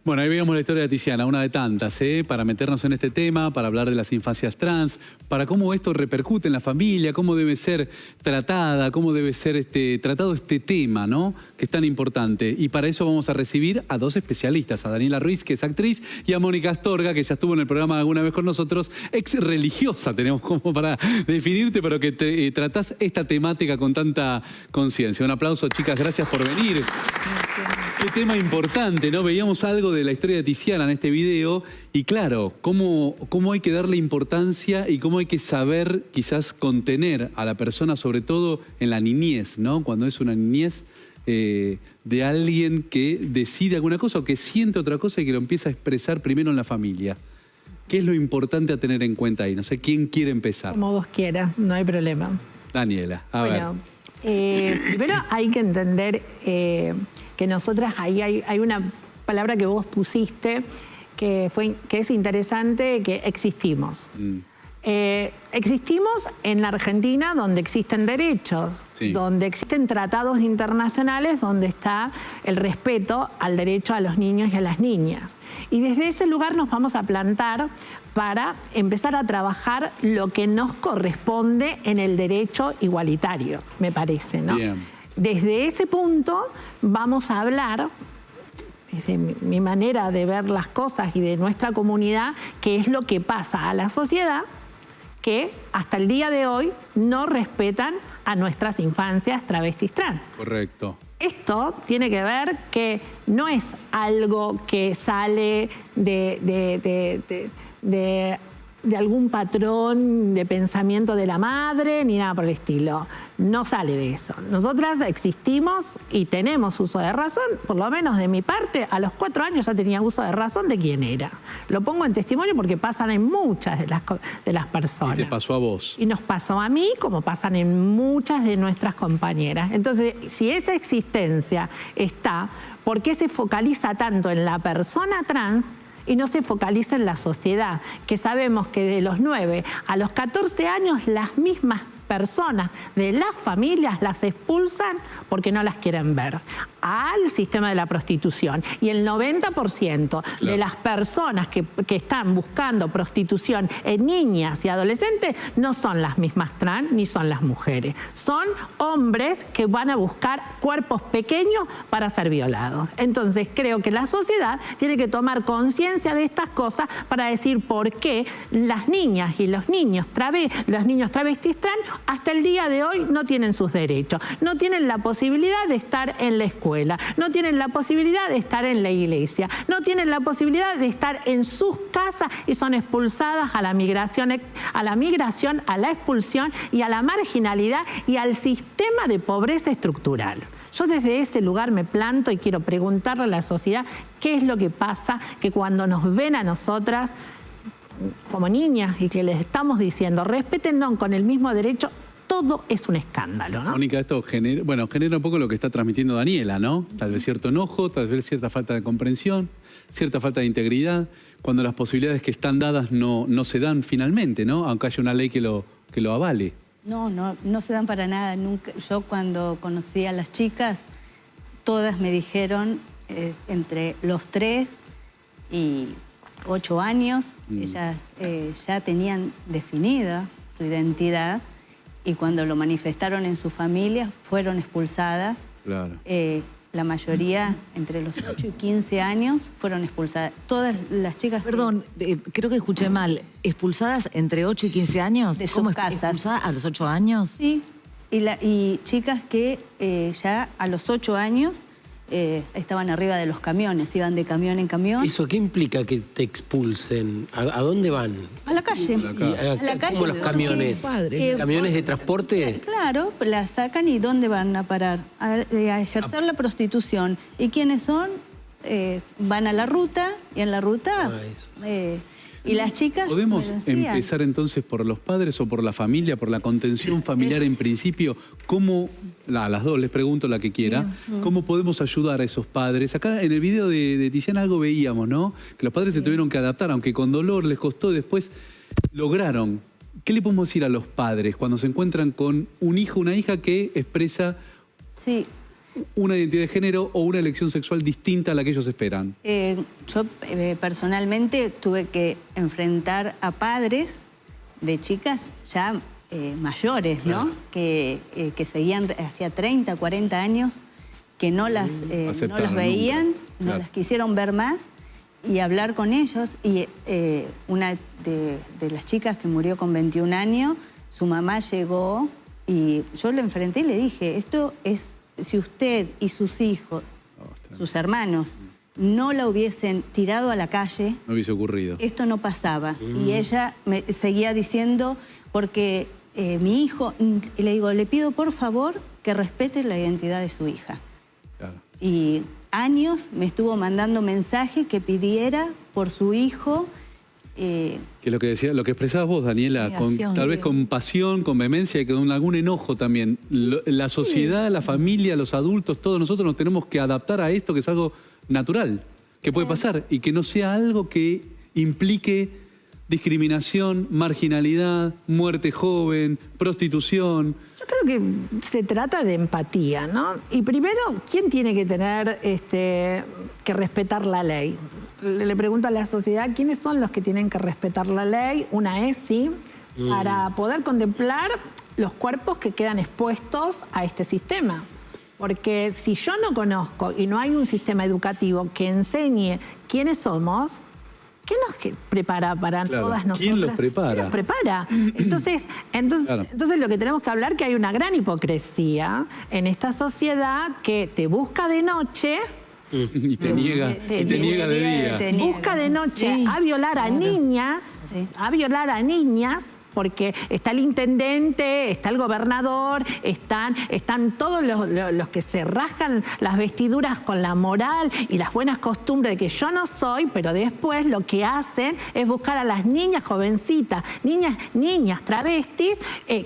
Bueno, ahí veíamos la historia de Tiziana, una de tantas, para meternos en este tema, para hablar de las infancias trans, para cómo esto repercute en la familia, cómo debe ser tratada, cómo debe ser tratado este tema, ¿no? Que es tan importante. Y para eso vamos a recibir a dos especialistas, a Daniela Ruiz, que es actriz, y a Mónica Astorga, que ya estuvo en el programa alguna vez con nosotros, ex religiosa, tenemos como para definirte, pero que tratás esta temática con tanta conciencia. Un aplauso, chicas, gracias por venir. Qué tema importante, ¿no? Veíamos algo de la historia de Tiziana en este video y claro, cómo hay que darle importancia y cómo hay que saber quizás contener a la persona, sobre todo en la niñez, ¿no? Cuando es una niñez de alguien que decide alguna cosa o que siente otra cosa y que lo empieza a expresar primero en la familia. ¿Qué es lo importante a tener en cuenta ahí? No sé, ¿quién quiere empezar? Como vos quieras, no hay problema. Daniela, a ver. Primero hay que entender que nosotras, ahí hay una palabra que vos pusiste que es interesante, que existimos. Existimos en la Argentina donde existen derechos, sí, donde existen tratados internacionales, donde está el respeto al derecho a los niños y a las niñas. Y desde ese lugar nos vamos a plantar para empezar a trabajar lo que nos corresponde en el derecho igualitario, me parece, ¿no? Bien. Desde ese punto vamos a hablar, desde mi manera de ver las cosas y de nuestra comunidad, qué es lo que pasa a la sociedad que hasta el día de hoy no respetan a nuestras infancias travestis trans. Correcto. Esto tiene que ver que no es algo que sale de algún patrón de pensamiento de la madre, ni nada por el estilo. No sale de eso. Nosotras existimos y tenemos uso de razón, por lo menos de mi parte, a los 4 años ya tenía uso de razón de quién era. Lo pongo en testimonio porque pasan en muchas de las personas. ¿Y te pasó a vos? Y nos pasó a mí, como pasan en muchas de nuestras compañeras. Entonces, si esa existencia está, ¿por qué se focaliza tanto en la persona trans y no se focaliza en la sociedad? Que sabemos que de los 9 a los 14 años las mismas personas de las familias las expulsan porque no las quieren ver al sistema de la prostitución. Y el 90% de las personas que están buscando prostitución en niñas y adolescentes no son las mismas trans ni son las mujeres. Son hombres que van a buscar cuerpos pequeños para ser violados. Entonces creo que la sociedad tiene que tomar conciencia de estas cosas para decir por qué las niñas y los niños travestis trans hasta el día de hoy no tienen sus derechos, no tienen la posibilidad de estar en la escuela, no tienen la posibilidad de estar en la iglesia, no tienen la posibilidad de estar en sus casas y son expulsadas a la migración, a la expulsión y a la marginalidad y al sistema de pobreza estructural. Yo desde ese lugar me planto y quiero preguntarle a la sociedad qué es lo que pasa, que cuando nos ven a nosotras como niñas y que les estamos diciendo respétennos con el mismo derecho, todo es un escándalo, ¿no? Mónica, esto genera un poco lo que está transmitiendo Daniela, ¿no? Tal vez cierto enojo, tal vez cierta falta de comprensión, cierta falta de integridad, cuando las posibilidades que están dadas no se dan finalmente, ¿no? Aunque haya una ley que lo avale. No se dan para nada. Nunca. Yo cuando conocí a las chicas, todas me dijeron entre los 3 y 8 años, ellas ya tenían definida su identidad y cuando lo manifestaron en sus familias fueron expulsadas. Claro. La mayoría entre los 8 y 15 años fueron expulsadas. Todas las chicas... Perdón, creo que escuché mal. ¿Expulsadas entre 8 y 15 años? De sus casas. ¿Expulsadas a los 8 años? Sí. Y chicas que ya a los 8 años estaban arriba de los camiones, iban de camión en camión. ¿Eso qué implica que te expulsen? ¿A dónde van? A la calle. A la calle. ¿Cómo los camiones? ¿Camiones de transporte? Claro, la sacan y ¿dónde van a parar? A ejercer la prostitución. ¿Y quiénes son? Van a la ruta y en la ruta... y las chicas... ¿Podemos empezar entonces por los padres o por la familia, por la contención familiar en principio? ¿Cómo, a las dos les pregunto, la que quiera, cómo podemos ayudar a esos padres? Acá en el video de Tiziana algo veíamos, ¿no? Que los padres se tuvieron que adaptar, aunque con dolor les costó, después lograron. ¿Qué le podemos decir a los padres cuando se encuentran con un hijo, una hija que expresa una identidad de género o una elección sexual distinta a la que ellos esperan? Yo personalmente tuve que enfrentar a padres de chicas ya mayores, ¿no? Claro. Que seguían hacía 30, 40 años que no las veían, nunca. no Claro. las quisieron ver más y hablar con ellos. Y una de las chicas que murió con 21 años, su mamá llegó y yo le enfrenté y le dije, esto es, si usted y sus hijos, sus hermanos, no la hubiesen tirado a la calle, No hubiese ocurrido. esto no pasaba. Y ella me seguía diciendo, porque mi hijo, y le digo, le pido por favor que respete la identidad de su hija. Claro. Y años me estuvo mandando mensaje que pidiera por su hijo. Que lo que decía, lo que expresabas vos, Daniela, Negación, tal vez con pasión, con vehemencia y con algún enojo también. La sociedad, la familia, los adultos, todos nosotros nos tenemos que adaptar a esto, que es algo natural, que puede pasar y que no sea algo que implique discriminación, marginalidad, muerte joven, prostitución. Yo creo que se trata de empatía, ¿no? Y primero, ¿quién tiene que tener que respetar la ley? Le pregunto a la sociedad, ¿quiénes son los que tienen que respetar la ley? Una ESI, para poder contemplar los cuerpos que quedan expuestos a este sistema. Porque si yo no conozco y no hay un sistema educativo que enseñe quiénes somos, ¿qué nos prepara para Claro, todas nosotras? ¿quién los prepara? ¿Quién los prepara? Entonces lo que tenemos que hablar es que hay una gran hipocresía en esta sociedad que te busca de noche Y te niega de día. busca de noche a violar a niñas, porque está el intendente, está el gobernador, están todos los que se rasgan las vestiduras con la moral y las buenas costumbres de que yo no soy, pero después lo que hacen es buscar a las niñas jovencitas, niñas travestis,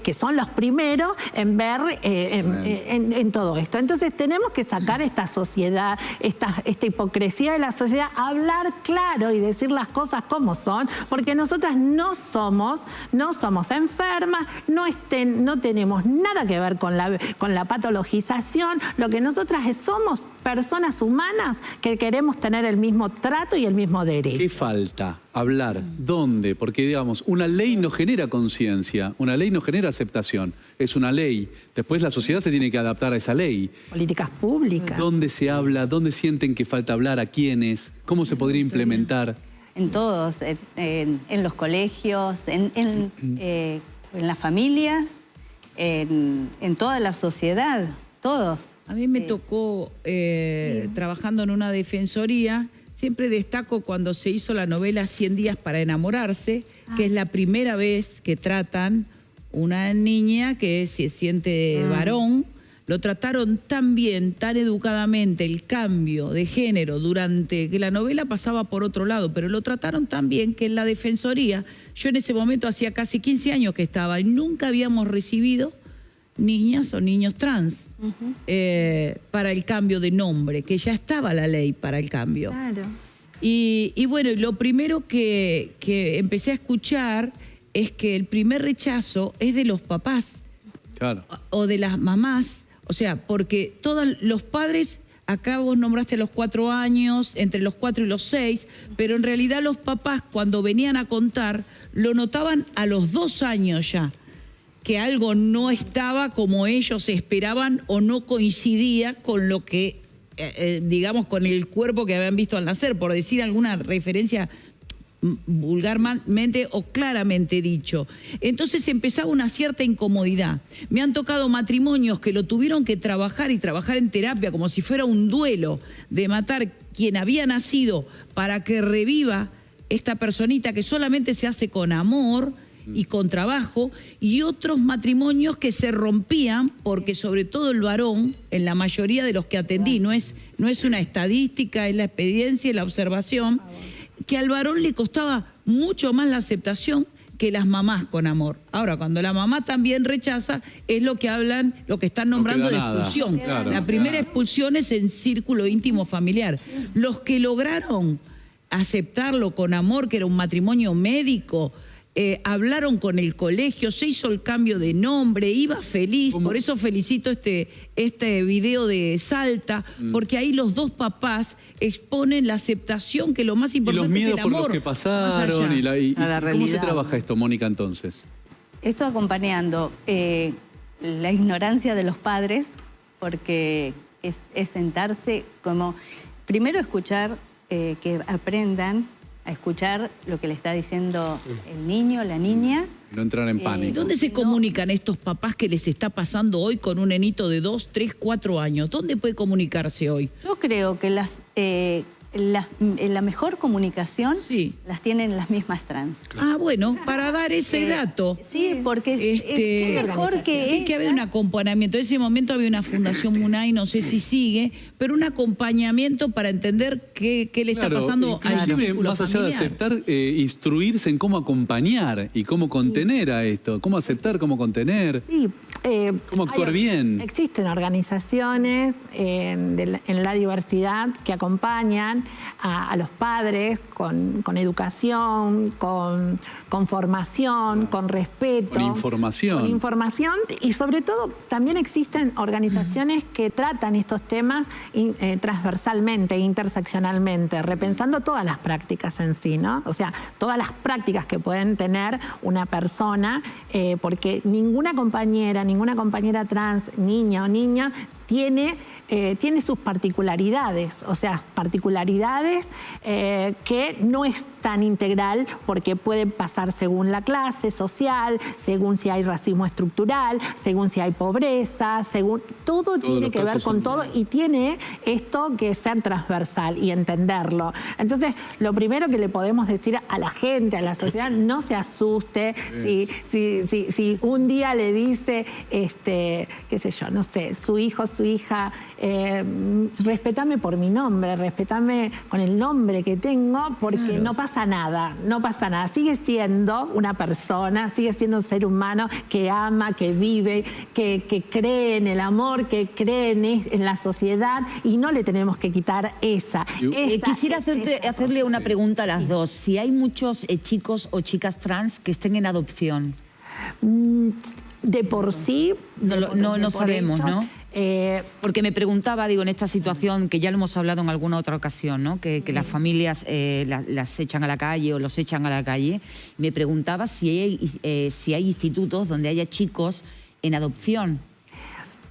que son los primeros en ver en todo esto. Entonces tenemos que sacar esta sociedad, esta hipocresía de la sociedad, hablar claro y decir las cosas como son, porque nosotras no somos enfermas, no tenemos nada que ver con la patologización. Lo que nosotras somos personas humanas que queremos tener el mismo trato y el mismo derecho. ¿Qué falta? Hablar. ¿Dónde? Porque, digamos, una ley no genera conciencia, una ley no genera aceptación. Es una ley. Después la sociedad se tiene que adaptar a esa ley. Políticas públicas. ¿Dónde se habla? ¿Dónde sienten que falta hablar? ¿A quiénes? ¿Cómo se podría implementar? En todos, en los colegios, en las familias, en toda la sociedad, todos. A mí me tocó, trabajando en una defensoría, siempre destaco cuando se hizo la novela 100 días para enamorarse, que es la primera vez que tratan una niña que se siente varón. Lo trataron tan bien, tan educadamente, el cambio de género durante que la novela pasaba por otro lado, pero lo trataron tan bien que en la defensoría, yo en ese momento hacía casi 15 años que estaba y nunca habíamos recibido niñas o niños trans para el cambio de nombre, que ya estaba la ley para el cambio. Claro. Y bueno, lo primero que empecé a escuchar es que el primer rechazo es de los papás. Claro. O de las mamás. O sea, porque todos los padres, acá vos nombraste a los 4 años, entre los 4 y los 6, pero en realidad los papás cuando venían a contar lo notaban a los 2 años ya, que algo no estaba como ellos esperaban o no coincidía con lo que, digamos, con el cuerpo que habían visto al nacer, por decir alguna referencia vulgarmente o claramente dicho. Entonces empezaba una cierta incomodidad. Me han tocado matrimonios que lo tuvieron que trabajar y trabajar en terapia como si fuera un duelo de matar quien había nacido para que reviva esta personita que solamente se hace con amor y con trabajo, y otros matrimonios que se rompían porque sobre todo el varón, en la mayoría de los que atendí, no es una estadística, es la experiencia y la observación, que al varón le costaba mucho más la aceptación que las mamás con amor. Ahora, cuando la mamá también rechaza, es lo que hablan, lo que están nombrando de expulsión. Claro, la primera expulsión es en círculo íntimo familiar. Los que lograron aceptarlo con amor, que era un matrimonio médico, hablaron con el colegio, se hizo el cambio de nombre, iba feliz, ¿Cómo? por eso felicito este video de Salta, porque ahí los dos papás exponen la aceptación, que lo más Y importante los miedos es el por amor. los que más pasaron. allá. ¿Y A la cómo se realidad. trabaja esto, Mónica, entonces? Esto acompañando la ignorancia de los padres, porque es sentarse como, primero escuchar, que aprendan a escuchar lo que le está diciendo el niño, la niña. No entrar en pánico. ¿Dónde se comunican estos papás que les está pasando hoy con un nenito de 2, 3, 4 años? ¿Dónde puede comunicarse hoy? Yo creo que la mejor comunicación Sí. las tienen las mismas trans. Ah, bueno, para dar ese dato. Sí, porque es mejor que Tiene que haber un acompañamiento. En ese momento había una Fundación Munay, no sé si sigue, pero un acompañamiento para entender qué le está pasando al inclusive, círculo más allá de familiar. aceptar, instruirse en cómo acompañar y cómo contener a esto. Cómo aceptar, cómo contener. Sí, ¿Cómo actuar bien? Existen organizaciones en la diversidad que acompañan a los padres con educación, con formación, con respeto. Con información. Con información y sobre todo también existen organizaciones que tratan estos temas transversalmente, interseccionalmente, repensando todas las prácticas en sí, ¿no? O sea, todas las prácticas que pueden tener una persona, porque ninguna compañera trans, niña o niña, tiene sus particularidades, o sea, particularidades que no es tan integral porque pueden pasar según la clase social, según si hay racismo estructural, según si hay pobreza, según todo tiene los que ver casos con son- todo y tiene esto que ser transversal y entenderlo. Entonces, lo primero que le podemos decir a la gente, a la sociedad, no se asuste si un día le dice, qué sé yo, no sé, su hijo, su hija, respetame por mi nombre, respetame con el nombre que tengo, porque no pasa nada, no pasa nada. Sigue siendo una persona, sigue siendo un ser humano que ama, que vive, que cree en el amor, que cree en la sociedad y no le tenemos que quitar esa. Quisiera hacerle una pregunta a las dos. Si hay muchos chicos o chicas trans que estén en adopción. De por sí... No sabemos, ¿no? Porque me preguntaba, digo, en esta situación, que ya lo hemos hablado en alguna otra ocasión, ¿no? Que las familias las echan a la calle o los echan a la calle. Me preguntaba si hay institutos donde haya chicos en adopción.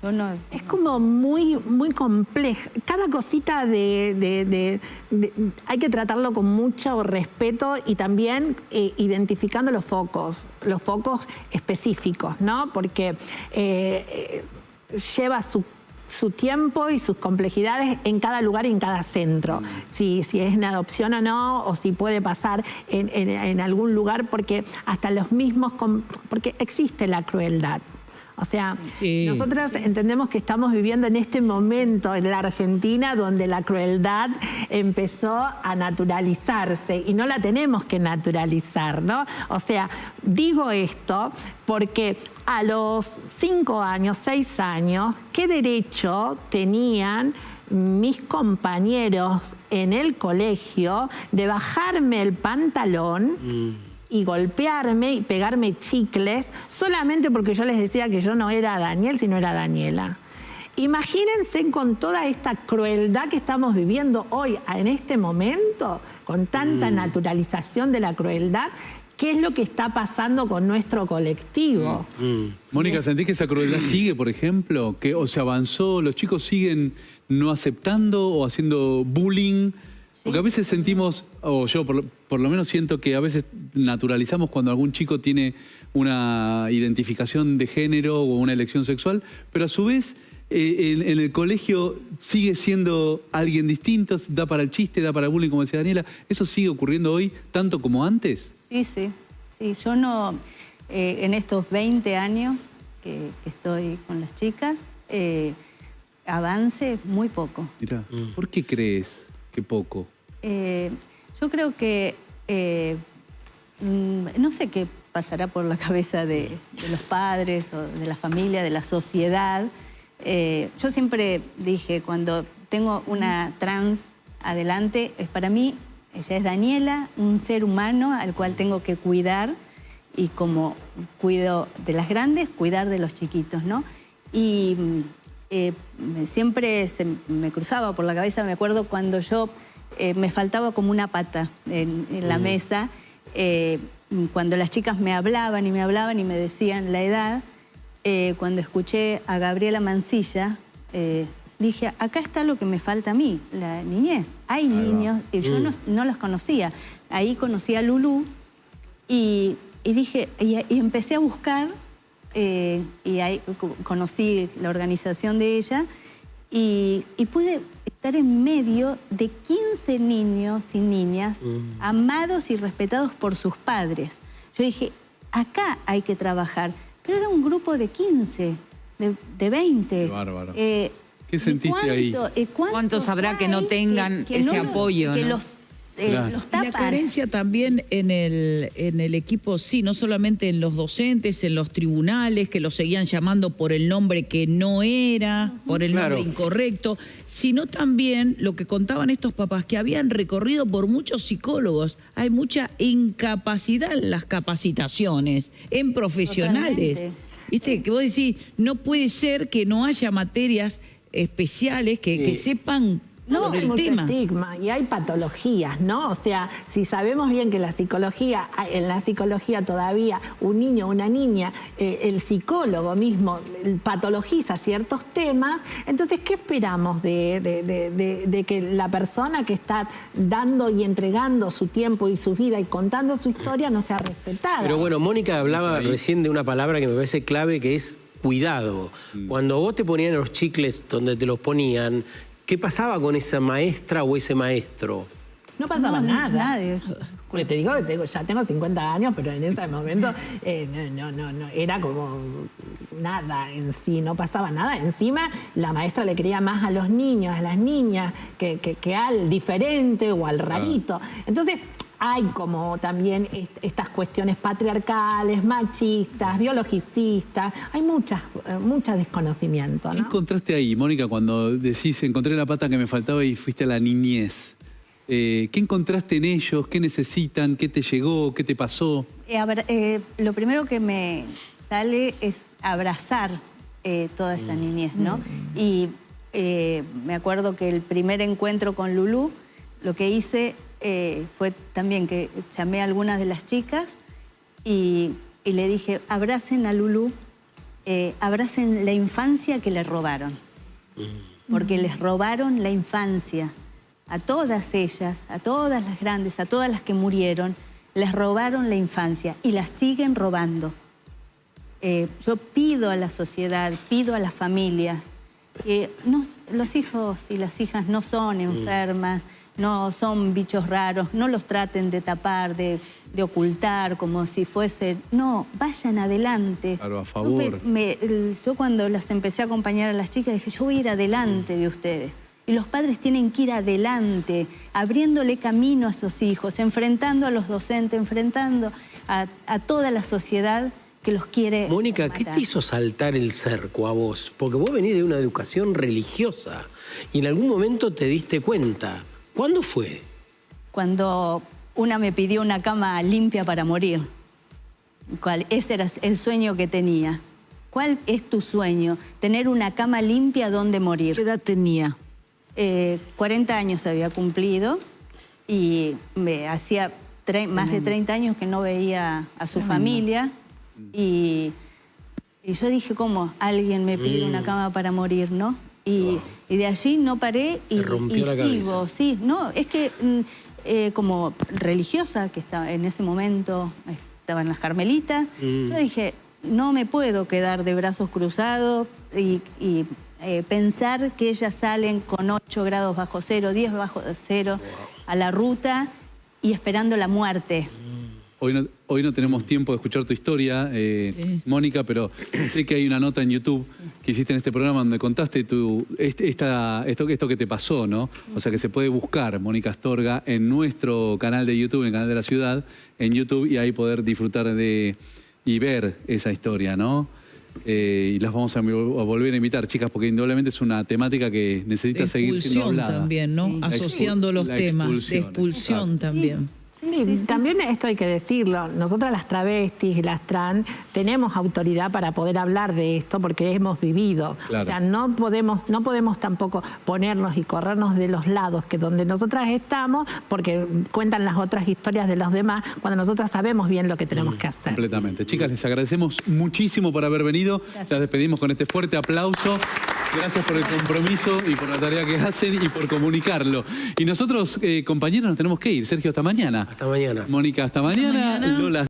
Yo no, Es como muy compleja. Cada cosita hay que tratarlo con mucho respeto y también identificando los focos específicos, ¿no? Porque lleva su tiempo y sus complejidades en cada lugar y en cada centro. Si es en adopción o no, o si puede pasar en algún lugar, porque hasta los mismos... Porque existe la crueldad. O sea, Sí. nosotras entendemos que estamos viviendo en este momento en la Argentina donde la crueldad empezó a naturalizarse y no la tenemos que naturalizar, ¿no? O sea, digo esto porque a los 5 años, 6 años, ¿qué derecho tenían mis compañeros en el colegio de bajarme el pantalón y golpearme y pegarme chicles solamente porque yo les decía que yo no era Daniel, sino era Daniela? Imagínense con toda esta crueldad que estamos viviendo hoy, en este momento, con tanta naturalización de la crueldad, ¿qué es lo que está pasando con nuestro colectivo? Mónica, ¿sentís que esa crueldad sigue, por ejemplo? ¿O se avanzó? ¿Los chicos siguen no aceptando o haciendo bullying? Porque a veces sentimos, o yo por lo menos siento que a veces naturalizamos cuando algún chico tiene una identificación de género o una elección sexual, pero a su vez en el colegio sigue siendo alguien distinto, da para el chiste, da para el bullying, como decía Daniela. ¿Eso sigue ocurriendo hoy tanto como antes? Sí, yo no, en estos 20 años que estoy con las chicas, avance muy poco. Mirá, ¿por qué crees que poco? Yo creo que, no sé qué pasará por la cabeza de los padres o de la familia, de la sociedad. Yo siempre dije, cuando tengo una trans adelante, para mí ella es Daniela, un ser humano al cual tengo que cuidar y como cuido de las grandes, cuidar de los chiquitos, ¿no? Y siempre se me cruzaba por la cabeza, me acuerdo cuando yo me faltaba como una pata en la mesa, cuando las chicas me hablaban y me decían la edad, cuando escuché a Gabriela Mancilla, dije, acá está lo que me falta a mí, la niñez. Hay niños, y yo no los conocía. Ahí conocí a Lulú y dije, y empecé a buscar, y ahí conocí la organización de ella, y pude estar en medio de 15 niños y niñas amados y respetados por sus padres. Yo dije, acá hay que trabajar. Pero era un grupo de 15, de 20. Qué bárbaro. ¿Qué sentiste ahí? ¿Cuántos habrá que no tengan ese apoyo? Que ¿no? los tapan. La carencia también en el equipo, sí, no solamente en los docentes, en los tribunales, que los seguían llamando por el nombre que no era, por el nombre incorrecto, sino también lo que contaban estos papás, que habían recorrido por muchos psicólogos. Hay mucha incapacidad en las capacitaciones, en profesionales. Totalmente. Viste, que vos decís, no puede ser que no haya materias especiales que sepan No, sobre hay el mucho tema. estigma y hay patologías, ¿no? O sea, si sabemos bien que en la psicología todavía un niño o una niña, el psicólogo mismo patologiza ciertos temas, entonces, ¿qué esperamos de que la persona que está dando y entregando su tiempo y su vida y contando su historia no sea respetada? Pero bueno, Mónica hablaba recién de una palabra que me parece clave, que es cuidado. Cuando vos te ponían los chicles donde te los ponían, ¿qué pasaba con esa maestra o ese maestro? No pasaba nada. Nadie. Porque te digo que ya tengo 50 años, pero en ese momento no, era como nada en sí, no pasaba nada. Encima la maestra le quería más a los niños, a las niñas, que al diferente o al rarito. Entonces hay como también estas cuestiones patriarcales, machistas, biologicistas, hay mucho desconocimiento, ¿no? ¿Qué encontraste ahí, Mónica, cuando decís encontré la pata que me faltaba y fuiste a la niñez? ¿Qué encontraste en ellos? ¿Qué necesitan? ¿Qué te llegó? ¿Qué te pasó? Lo primero que me sale es abrazar toda esa niñez, ¿no? Y me acuerdo que el primer encuentro con Lulú, lo que hice fue también que llamé a algunas de las chicas y le dije, abracen a Lulú, abracen la infancia que le robaron. Porque les robaron la infancia. A todas ellas, a todas las grandes, a todas las que murieron, les robaron la infancia y la siguen robando. Yo pido a la sociedad, pido a las familias, que los hijos y las hijas no son enfermas, no son bichos raros, no los traten de tapar, de ocultar como si fuesen... No, vayan adelante. Claro, a favor. Yo cuando las empecé a acompañar a las chicas dije, yo voy a ir adelante de ustedes. Y los padres tienen que ir adelante, abriéndole camino a sus hijos, enfrentando a los docentes, enfrentando a toda la sociedad que los quiere Mónica, matar. ¿qué te hizo saltar el cerco a vos? Porque vos venís de una educación religiosa y en algún momento te diste cuenta. ¿Cuándo fue? Cuando una me pidió una cama limpia para morir. Ese era el sueño que tenía. ¿Cuál es tu sueño? Tener una cama limpia donde morir. ¿Qué edad tenía? 40 años había cumplido y me hacía más de 30 años que no veía a su familia. Y yo dije, ¿cómo alguien me pide una cama para morir, no? Y de allí no paré y sigo. Sí, no, es que como religiosa, que estaba en ese momento, estaba en las Carmelitas, yo dije, no me puedo quedar de brazos cruzados y pensar que ellas salen con 8 grados bajo cero, 10 bajo cero a la ruta y esperando la muerte. Hoy no tenemos tiempo de escuchar tu historia, Mónica, pero sé que hay una nota en YouTube que hiciste en este programa donde contaste esto que te pasó, ¿no? O sea, que se puede buscar Mónica Astorga en nuestro canal de YouTube, en el canal de la ciudad, en YouTube, y ahí poder disfrutar y ver esa historia, ¿no? Y las vamos a volver a invitar, chicas, porque indudablemente es una temática que necesita seguir siendo hablada. También, ¿no? Asociando los temas, de expulsión también. Sí. Sí, también esto hay que decirlo. Nosotras las travestis y las trans tenemos autoridad para poder hablar de esto porque hemos vivido. Claro. O sea, no podemos tampoco ponernos y corrernos de los lados que donde nosotras estamos porque cuentan las otras historias de los demás cuando nosotras sabemos bien lo que tenemos que hacer. Completamente. Chicas, les agradecemos muchísimo por haber venido. Gracias. Las despedimos con este fuerte aplauso. Gracias por el compromiso y por la tarea que hacen y por comunicarlo. Y nosotros, compañeros, nos tenemos que ir. Sergio, hasta mañana. Hasta mañana. Mónica, hasta mañana. mañana. Lola.